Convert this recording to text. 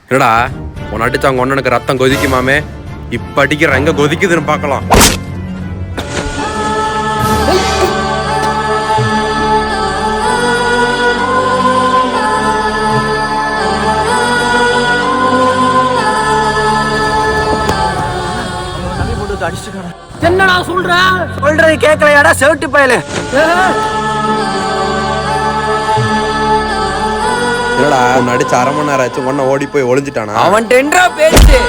என்னடா உன் அடிச்சு அவங்க ஒன்னனுக்கு ரத்தம் கொதிக்குமாமே, இப்ப அடிக்கிற எங்க கொதிக்குதுன்னு பாக்கலாம். என்னடா சொல்ற? சொல்றது கேட்கலையாடா செவிட்டு பயலு. என்னடா உன் அடிச்சு 1/2 மணி நேரம் ஆச்சு, ஒன்ன ஓடி போய் ஒளிஞ்சிட்டானா? அவன் டெண்டரா பேச்சு.